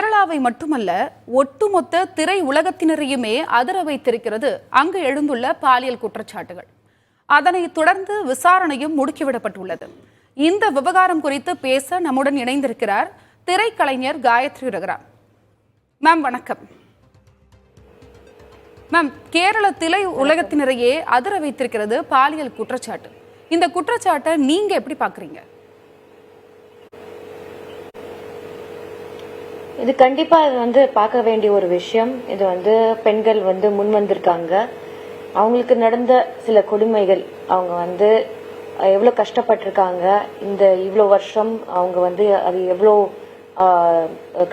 கேரளாவை மட்டுமல்ல, ஒட்டுமொத்த திரை உலகத்தினரையுமே அதிர வைத்திருக்கிறது அங்கு எழுந்துள்ள பாலியல் குற்றச்சாட்டுகள். அதனைத் தொடர்ந்து விசாரணையும் முடுக்கிவிடப்பட்டுள்ளது. இந்த விவகாரம் குறித்து பேச நம்முடன் இணைந்திருக்கிறார் திரைக்கலைஞர் காயத்ரி ரகுராம். மேம் வணக்கம். மேம், கேரள திரை உலகத்தினரையே அதிர வைத்திருக்கிறது பாலியல் குற்றச்சாட்டு. இந்த குற்றச்சாட்டை நீங்க எப்படி பாக்குறீங்க? இது கண்டிப்பா இது பார்க்க வேண்டிய ஒரு விஷயம். இது பெண்கள் முன் வந்திருக்காங்க. அவங்களுக்கு நடந்த சில கொடுமைகள், அவங்க எவ்வளவு கஷ்டப்பட்டிருக்காங்க, இந்த இவ்வளோ வருஷம் அவங்க அது எவ்வளோ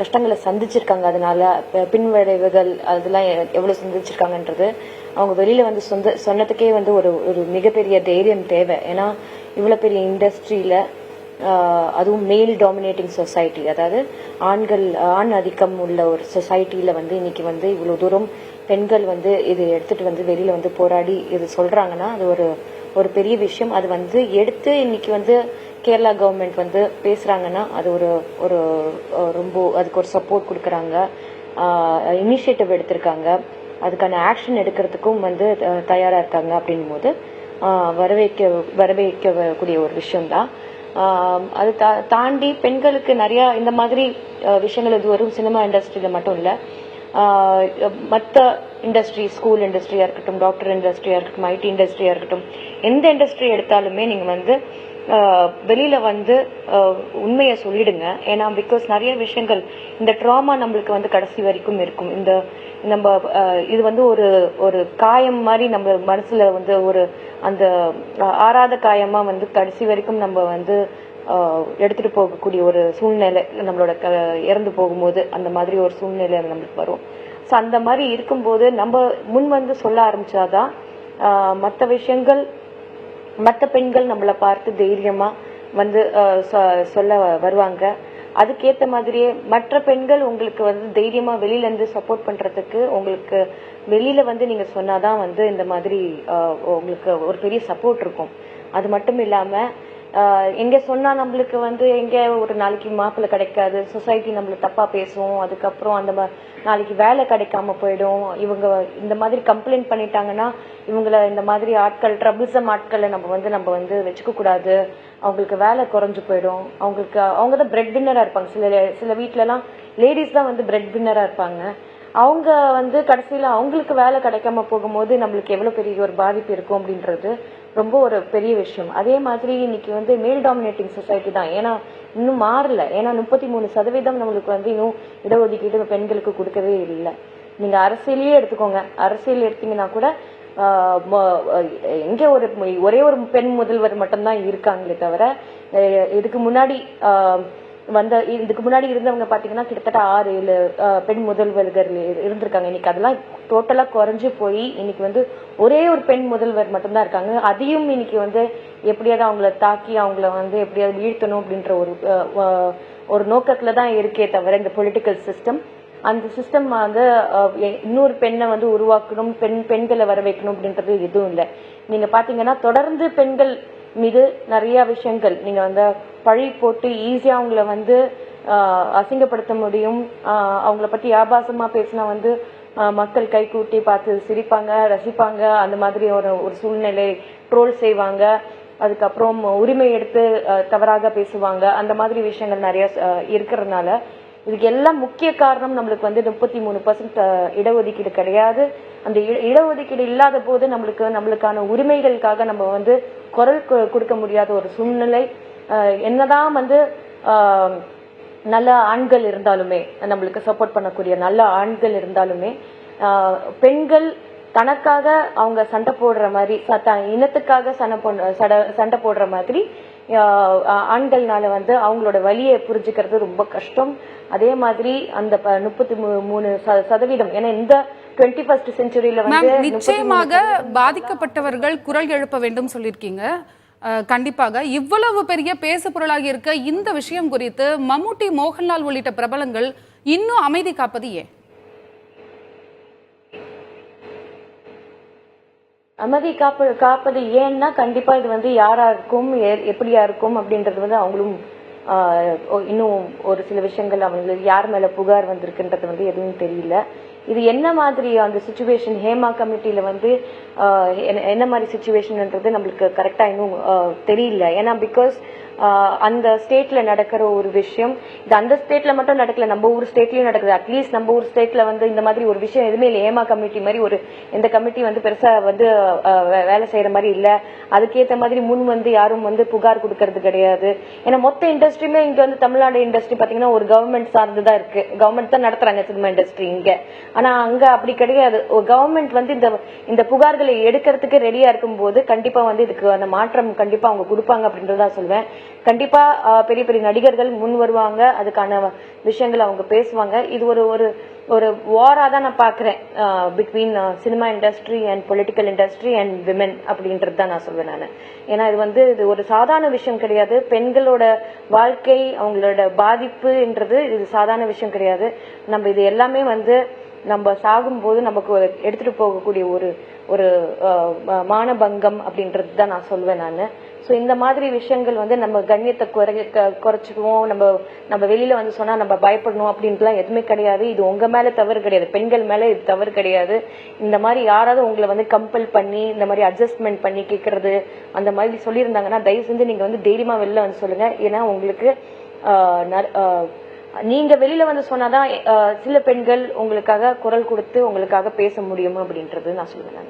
கஷ்டங்களை சந்திச்சிருக்காங்க, அதனால பின்விளைவுகள் அதெல்லாம் எவ்வளவு சந்திச்சிருக்காங்கன்றது அவங்க வெளியில சொன்னதுக்கே ஒரு மிகப்பெரிய தைரியம் தேவை. ஏன்னா இவ்வளவு பெரிய இண்டஸ்ட்ரியில, அதுவும் மேல் டாமினேட்டிங் சொசைட்டி, அதாவது ஆண் ஆதிக்கம் உள்ள ஒரு சொசைட்டில இன்னைக்கு இவ்வளவு தூரம் பெண்கள் இது எடுத்துட்டு வெளியில போராடி இது சொல்றாங்கன்னா அது ஒரு பெரிய விஷயம். அது எடுத்து இன்னைக்கு கேரளா கவர்மெண்ட் பேசுறாங்கன்னா அது ஒரு ரொம்ப அதுக்கு ஒரு சப்போர்ட் கொடுக்கறாங்க, இனிஷியேட்டிவ் எடுத்திருக்காங்க, அதுக்கான ஆக்ஷன் எடுக்கிறதுக்கும் தயாரா இருக்காங்க. அப்படின்னும் போது வரவேற்கக்கூடிய ஒரு விஷயம்தான். அது தாண்டி பெண்களுக்கு நிறைய இந்த மாதிரி விஷயங்கள் இது வரும் சினிமா இண்டஸ்ட்ரியில மட்டும் இல்ல, மற்ற இண்டஸ்ட்ரி, ஸ்கூல் இண்டஸ்ட்ரியா இருக்கட்டும், டாக்டர் இண்டஸ்ட்ரியா இருக்கட்டும், ஐடி இண்டஸ்ட்ரியா இருக்கட்டும், எந்த இண்டஸ்ட்ரி எடுத்தாலுமே நீங்க வெளியில உண்மையை சொல்லிடுங்க. ஏன்னா பிகாஸ் நிறைய விஷயங்கள், இந்த ட்ராமா நம்மளுக்கு கடைசி வரைக்கும் இருக்கும். இந்த நம்ம இது ஒரு காயம் மாதிரி நம்ம மனசுல ஒரு அந்த ஆறாத காயமா கடைசி வரைக்கும் நம்ம எடுத்துட்டு போகக்கூடிய ஒரு சூழ்நிலை, நம்மளோட இறந்து போகும்போது அந்த மாதிரி ஒரு சூழ்நிலை நம்மளுக்கு வரும். ஸோ அந்த மாதிரி இருக்கும்போது நம்ம முன் சொல்ல ஆரம்பிச்சாதான் மற்ற விஷயங்கள், மற்ற பெண்கள் நம்மளை பார்த்து தைரியமா சொல்ல வருவாங்க. அதுக்கேற்ற மாதிரியே மற்ற பெண்கள் உங்களுக்கு தைரியமா வெளியில இருந்து சப்போர்ட் பண்றதுக்கு, உங்களுக்கு வெளியில நீங்க சொன்னாதான் இந்த மாதிரி உங்களுக்கு ஒரு பெரிய சப்போர்ட் இருக்கும். அது மட்டும் இல்லாம எங்க சொன்னா நம்மளுக்கு எங்க ஒரு நாளைக்கு மாப்பிள்ளை கிடைக்காது, சொசைட்டி நம்மள தப்பா பேசும், அதுக்கப்புறம் அந்த நாளைக்கு வேலை கிடைக்காம போயிடும், இவங்க இந்த மாதிரி கம்ப்ளைண்ட் பண்ணிட்டாங்கன்னா இவங்களை இந்த மாதிரி ஆட்கள், ட்ரபிள்சம் ஆட்களை நம்ம வச்சுக்க கூடாது, அவங்களுக்கு வேலை குறைஞ்சு போயிடும், அவங்க தான் பிரெட் வின்னரா இருப்பாங்க. சில வீட்டுல எல்லாம் லேடிஸ் தான் பிரெட் வின்னரா இருப்பாங்க. அவங்க கடைசியில அவங்களுக்கு வேலை கிடைக்காம போகும்போது நம்மளுக்கு எவ்வளவு பெரிய ஒரு பாதிப்பு இருக்கும் அப்படின்றது ரொம்ப ஒரு பெரிய விஷயம். அதே மாதிரி இன்னைக்கு மேல் டாமினேட்டிங் சொசைட்டி தான். ஏன்னா இன்னும் மாறல. ஏன்னா 33% நம்மளுக்கு இன்னும் இடஒதுக்கீடு பெண்களுக்கு கொடுக்கவே இல்லை. நீங்க அரசியலையே எடுத்துக்கோங்க, அரசியல் எடுத்தீங்கன்னா கூட எங்க ஒரே ஒரு பெண் முதல்வர் மட்டும்தான் இருக்காங்களே தவிர, இதுக்கு முன்னாடி இருந்தவங்க பாத்தீங்கன்னா கிட்டத்தட்ட 6-7 பெண் முதல்வர்கள் இருந்திருக்காங்க. இன்னைக்கு அதெல்லாம் டோட்டலா குறைஞ்சு போய் இன்னைக்கு ஒரே ஒரு பெண் முதல்வர் மட்டும்தான் இருக்காங்க. அதையும் இன்னைக்கு எப்படியாவது அவங்கள தாக்கி அவங்கள எப்படியாவது வீழ்த்தணும் அப்படின்ற ஒரு நோக்கத்துலதான் இருக்கே தவிர, இந்த பொலிட்டிக்கல் சிஸ்டம், அந்த சிஸ்டம் இன்னொரு பெண்ணை உருவாக்கணும், பெண்களை வர வைக்கணும் அப்படின்றது எதுவும் இல்லை. நீங்க பாத்தீங்கன்னா தொடர்ந்து பெண்கள் மீது நிறைய விஷயங்கள் நீங்க பழி போட்டு ஈஸியா அவங்கள அசிங்கப்படுத்த முடியும். அவங்கள பத்தி ஆபாசமா பேசினா மக்கள் கை கூட்டி பார்த்து சிரிப்பாங்க, ரசிப்பாங்க. அந்த மாதிரி ஒரு சூழ்நிலை, ட்ரோல் செய்வாங்க, அதுக்கப்புறம் உரிமை எடுத்து தவறாக பேசுவாங்க. அந்த மாதிரி விஷயங்கள் நிறைய இருக்கிறதுனால இதுக்கு எல்லாம் முக்கிய காரணம் நம்மளுக்கு 33% இடஒதுக்கீடு கிடையாது. அந்த இடஒதுக்கீடு இல்லாத போது நம்மளுக்கான உரிமைகளுக்காக நம்ம குரல் கொடுக்க முடியாத ஒரு சூழ்நிலை. என்னதான் நல்ல ஆண்கள் இருந்தாலுமே, நம்மளுக்கு சப்போர்ட் பண்ணக்கூடிய நல்ல ஆண்கள் இருந்தாலுமே, பெண்கள் தனக்காக அவங்க சண்டை போடுற மாதிரி, இனத்துக்காக சண்டை போடுற மாதிரி ஆண்கள்னால அவங்களோட வலியை புரிஞ்சுக்கிறது ரொம்ப கஷ்டம். அதே மாதிரி அந்த 33%, ஏன்னா இந்த 21st செஞ்சுரியில நிச்சயமாக பாதிக்கப்பட்டவர்கள் குரல் எழுப்ப வேண்டும் சொல்லியிருக்கீங்க. கண்டிப்பாக இவ்வளவு பெரிய பேசு பொருளாகி இருக்க இந்த விஷயம் குறித்து மம்முட்டி, மோகன்லால் உள்ளிட்ட பிரபலங்கள் இன்னும் அமைதி காப்பது ஏன்? அமைதி காப்பது ஏன்னா கண்டிப்பா இது யாரா இருக்கும், எப்படியா இருக்கும் அப்படின்றது அவங்களும் இன்னும் ஒரு சில விஷயங்கள் அவங்களுக்கு யார் மேல புகார் வந்திருக்குன்றது வந்து எதுவும் தெரியல. இது என்ன மாதிரி அந்த சுச்சுவேஷன் ஹேமா கமிட்டியில வந்து என்ன மாதிரி சுச்சுவேஷன்ன்றது நம்மளுக்கு கரெக்டா இன்னும் தெரியல. ஏன்னா பிகாஸ் அந்த ஸ்டேட்ல நடக்கிற ஒரு விஷயம் இது அந்த ஸ்டேட்ல மட்டும் நடக்கல, நம்ம ஊர் ஸ்டேட்லயும் நடக்குது. அட்லீஸ்ட் நம்ம ஊர் ஸ்டேட்ல வந்து இந்த மாதிரி ஒரு விஷயம் எதுவுமே இல்லை. ஹேமா கமிட்டி மாதிரி ஒரு இந்த கமிட்டி வந்து பெருசா வந்து வேலை செய்யற மாதிரி இல்ல. அதுக்கேற்ற மாதிரி முன் வந்து யாரும் வந்து புகார் கொடுக்கறது கிடையாது. ஏன்னா மொத்த இண்டஸ்ட்ரியுமே இங்க வந்து தமிழ்நாடு இண்டஸ்ட்ரி பாத்தீங்கன்னா ஒரு கவர்மெண்ட் சார்ந்துதான் இருக்கு. கவர்மெண்ட் தான் நடத்துறாங்க சினிமா இண்டஸ்ட்ரி இங்க. ஆனா அங்க அப்படி கிடையாது. கவர்மெண்ட் வந்து இந்த புகார்களை எடுக்கிறதுக்கு ரெடியா இருக்கும் போது கண்டிப்பா வந்து இதுக்கு அந்த மாற்றம் கண்டிப்பா அவங்க கொடுப்பாங்க அப்படின்றதா சொல்வேன். கண்டிப்பா பெரிய பெரிய நடிகர்கள் முன் வருவாங்க, அதுக்கான விஷயங்கள் அவங்க பேசுவாங்க. இது ஒரு ஒரு வாரா தான் நான் பாக்குறேன் between cinema industry and political industry and women அப்படின்றது தான் நான் சொல்வேன் நான். ஏன்னா இது ஒரு சாதாரண விஷயம் கிடையாது. பெண்களோட வாழ்க்கை அவங்களோட பாதிப்புன்றது இது சாதாரண விஷயம் கிடையாது. நம்ம இது எல்லாமே வந்து நம்ம சாகும்போது நமக்கு எடுத்துட்டு போகக்கூடிய ஒரு மானபங்கம் அப்படின்றது தான் நான் சொல்வேன் நான். ஸோ இந்த மாதிரி விஷயங்கள் வந்து நம்ம கண்ணியத்தை குறைச்சிக்குவோம், நம்ம வெளியில வந்து சொன்னா நம்ம பயப்படணும் அப்படின்ட்டுலாம் எதுவுமே கிடையாது. இது உங்க மேல தவறு கிடையாது, பெண்கள் மேல இது தவறு கிடையாது. இந்த மாதிரி யாராவது உங்களை வந்து கம்பல் பண்ணி இந்த மாதிரி அட்ஜஸ்ட்மெண்ட் பண்ணி கேட்கறது அந்த மாதிரி சொல்லியிருந்தாங்கன்னா தயவு செஞ்சு நீங்க வந்து தைரியமா வெளில வந்து சொல்லுங்க. ஏன்னா உங்களுக்கு நீங்க வெளியில வந்து சொன்னாதான் சில பெண்கள் உங்களுக்காக குரல் கொடுத்து உங்களுக்காக பேச முடியும் அப்படின்றது நான் சொல்லுவேன்.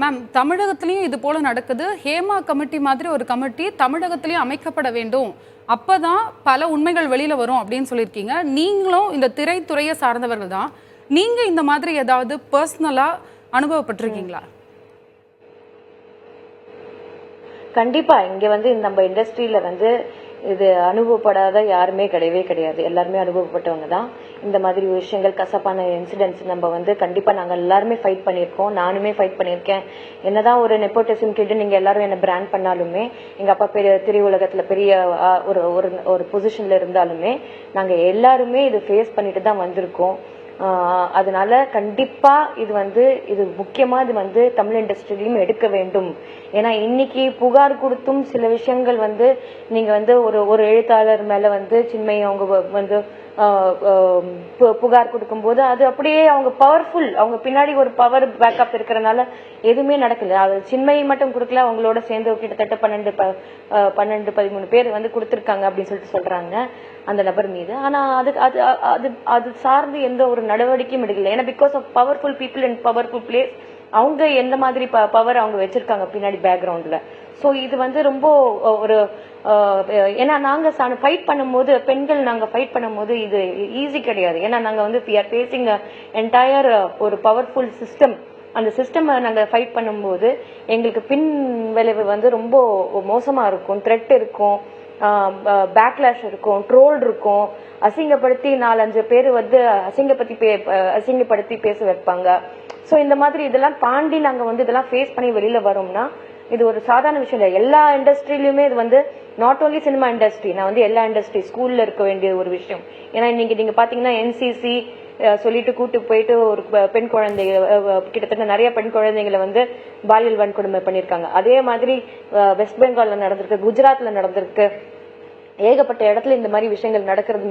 மேம், தமிழகத்திலையும் இது போல நடக்குது. ஹேமா கமிட்டி மாதிரி ஒரு கமிட்டி தமிழகத்திலையும் அமைக்கப்பட வேண்டும், அப்பதான் பல உண்மைகள் வெளியில வரும் அப்படின்னு சொல்லியிருக்கீங்க. நீங்களும் இந்த திரைத்துறையை சார்ந்தவர்கள் தான். நீங்க இந்த மாதிரி ஏதாவது பர்சனலா அனுபவப்பட்டிருக்கீங்களா? கண்டிப்பா இங்க வந்து நம்ம இண்டஸ்ட்ரியில வந்து இது அனுபவப்படாத யாருமே கிடையவே கிடையாது. எல்லாருமே அனுபவப்பட்டவங்க தான். இந்த மாதிரி விஷயங்கள் கசப்பான இன்சிடென்ட்ஸ் நம்ம வந்து கண்டிப்பா நாங்க எல்லாருமே ஃபைட் பண்ணியிருக்கோம். நானுமே ஃபைட் பண்ணியிருக்கேன். என்னதான் ஒரு நெப்போட்டிசம் கிட்ட நீங்க எல்லாரும் என்ன பிராண்ட் பண்ணாலுமே, எங்க அப்பா பெரிய திரையுலகத்துல பெரிய ஒரு பொசிஷன்ல இருந்தாலுமே நாங்க எல்லாருமே இது ஃபேஸ் பண்ணிட்டு தான் வந்திருக்கோம். அதனால கண்டிப்பா இது முக்கியமா இது வந்து தமிழ் இண்டஸ்ட்ரியிலும் எடுக்க வேண்டும். ஏன்னா இன்னைக்கு புகார் கொடுத்தும் சில விஷயங்கள் வந்து நீங்க வந்து ஒரு எழுத்தாளர் மேல வந்து சின்மயி அவங்க வந்து புகார் கொடுக்கும் போது அது அப்படியே அவங்க பவர்ஃபுல், அவங்க பின்னாடி ஒரு பவர் பேக்கப் இருக்கிறதுனால எதுவுமே நடக்கல. அது சின்மயி மட்டும் கொடுக்கல, அவங்களோட சேர்ந்து கிட்டத்தட்ட 12-13 பேர் வந்து கொடுத்திருக்காங்க அப்படின்னு சொல்லிட்டு சொல்றாங்க அந்த நபர் மீது. ஆனா அது சார்ந்து எந்த ஒரு நடவடிக்கையும் எடுக்கல. ஏன்னா because of powerful people and powerful place அவங்க எந்த மாதிரி பவர் அவங்க வச்சிருக்காங்க பின்னாடி பேக்ரவுண்ட்ல. சோ இது வந்து ரொம்ப ஒரு ஏன்னா நாங்க ஃபைட் பண்ணும்போது பெண்கள் நாங்க ஃபைட் பண்ணும்போது இது ஈஸி கிடையாது. ஏன்னா நாங்க வந்து we are facing என்டையர் ஒரு பவர்ஃபுல் சிஸ்டம். அந்த சிஸ்டம் நாங்க ஃபைட் பண்ணும்போது எங்களுக்கு பின் விளைவு வந்து ரொம்ப மோசமா இருக்கும். த்ரெட் இருக்கும், பேக்லாஷ் இருக்கும், ட்ரோல் இருக்கும், அசிங்கப்படுத்தி 4-5 பேர் வந்து அசிங்கப்படுத்தி பேச வைப்பாங்க. சோ இந்த மாதிரி இதெல்லாம் தாண்டி நாங்க வந்து இதெல்லாம் ஃபேஸ் பண்ணி வெளியில வரோம்னா இது ஒரு சாதாரண விஷயம் இல்லை. எல்லா இண்டஸ்ட்ரியிலுமே இது வந்து நாட் ஓன்லி சினிமா இண்டஸ்ட்ரி, நான் வந்து எல்லா இண்டஸ்ட்ரி ஸ்கூல்ல இருக்க வேண்டிய ஒரு விஷயம். ஏன்னா நீங்க பாத்தீங்கன்னா NCC சொல்லிட்டு கூட்டு போயிட்டு ஒரு பெண் குழந்தை கிட்டத்தட்ட நிறைய பெண் குழந்தைங்களை வந்து பாலியல் வன்கொடுமை பண்ணிருக்காங்க. அதே மாதிரி வெஸ்ட் பெங்கால்ல நடந்திருக்கு, குஜராத்ல நடந்திருக்கு, ஏகப்பட்ட இடத்துல இந்த மாதிரி விஷயங்கள் நடக்கிறது.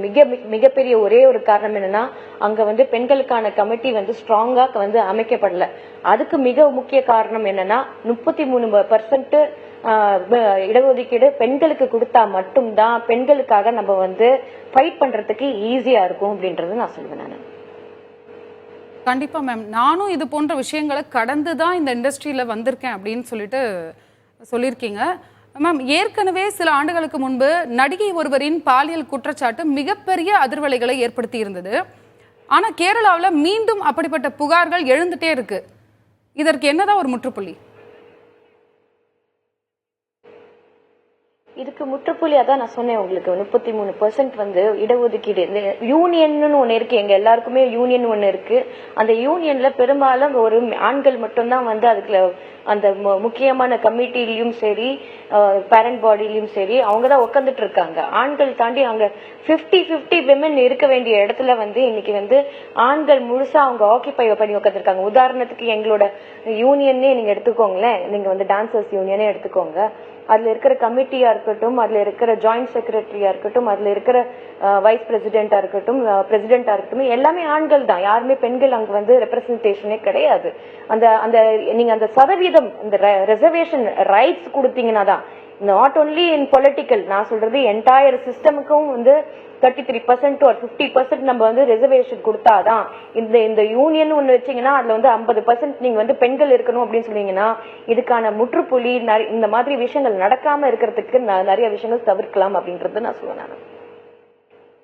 மிகப்பெரிய ஒரே ஒரு காரணம் என்னன்னா அங்க வந்து பெண்களுக்கான கமிட்டி வந்து ஸ்ட்ராங்கா வந்து அமைக்கப்படல. அதுக்கு மிக முக்கிய காரணம் என்னன்னா 33% இடஒதுக்கீடு பெண்களுக்கு கொடுத்தா மட்டும்தான் பெண்களுக்காக நம்ம வந்து ஃபைட் பண்றதுக்கு ஈஸியா இருக்கும் அப்படின்றது நான் சொல்லுவேன். நான் கண்டிப்பா மேம், நானும் இது போன்ற விஷயங்களை கடந்து தான் இந்த இண்டஸ்ட்ரியில வந்திருக்கேன் அப்படின்னு சொல்லியிருக்கீங்க மேம். ஏற்கனவே சில ஆண்டுகளுக்கு முன்பு நடிகை ஒருவரின் பாலியல் குற்றச்சாட்டு மிகப்பெரிய அதிர்வலைகளை ஏற்படுத்தி இருந்தது. ஆனா கேரளாவில் மீண்டும் அப்படிப்பட்ட புகார்கள் எழுந்துட்டே இருக்கு. இதற்கு என்னதான் ஒரு முற்றுப்புள்ளி? இதுக்கு முற்றுப்புள்ளி அதான் நான் சொன்னேன் உங்களுக்கு. 33% வந்து இடஒதுக்கீடு யூனியன் ஒண்ணு இருக்கு, எங்க எல்லாருக்குமே யூனியன் ஒண்ணு இருக்கு. அந்த யூனியன்ல பெரும்பாலும் ஒரு ஆண்கள் மட்டும்தான் வந்து அதுக்குள்ள அந்த முக்கியமான கமிட்டிலையும் சரி பேரண்ட் பாடியிலும் சரி அவங்கதான் உட்காந்துட்டு இருக்காங்க. ஆண்கள் தாண்டி அங்க 50-50 விமன் இருக்க வேண்டிய இடத்துல வந்து இன்னைக்கு வந்து ஆண்கள் முழுசா அவங்க ஆக்கிபை பண்ணி உட்காந்துருக்காங்க. உதாரணத்துக்கு எங்களோட யூனியனே நீங்க எடுத்துக்கோங்களேன், நீங்க வந்து டான்சர்ஸ் யூனியனே எடுத்துக்கோங்க. அதுல இருக்கிற கமிட்டியா இருக்கட்டும், அதுல இருக்கிற ஜாயிண்ட் செக்ரட்டரியா இருக்கட்டும், அதுல இருக்கிற வைஸ் பிரசிடென்டா இருக்கட்டும், பிரசிடென்டா இருக்கட்டும், எல்லாமே ஆண்கள் தான். யாருமே பெண்கள் அங்க வந்து ரெப்ரசன்டேஷனே கிடையாது. அந்த அந்த நீங்க அந்த சதவீதம், இந்த ரிசர்வேஷன் ரைட்ஸ் கொடுத்தீங்கன்னா தான், நாட் ஒன்லி இன் பொலிட்டிக்கல், நான் சொல்றது என்டையர் சிஸ்டமுக்கும் வந்து 33% or 50% நம்ம வந்து ரிசர்வேஷன் கொடுத்தாதான். இந்த யூனியன் ஒண்ணு வச்சீங்கன்னா அதுல வந்து 50% நீங்க வந்து பெண்கள் இருக்கணும் அப்படின்னு சொன்னீங்கன்னா இதுக்கான முற்றுப்புள்ளி, இந்த மாதிரி விஷயங்கள் நடக்காம இருக்கிறதுக்கு நிறைய விஷயங்கள் தவிர்க்கலாம் அப்படின்றது நான் சொல்லுவேன்.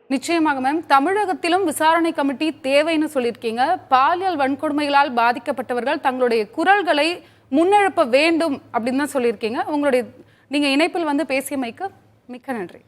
நிச்சயமாக மேம், தமிழகத்திலும் விசாரணை கமிட்டி தேவைன்னு சொல்லியிருக்கீங்க. பாலியல் வன்கொடுமைகளால் பாதிக்கப்பட்டவர்கள் தங்களுடைய குரல்களை முன்னெழுப்ப வேண்டும் அப்படின்னு தான் சொல்லியிருக்கீங்க. நீங்க இணைப்பில் வந்து பேசியமைக்கு மிக்க நன்றி.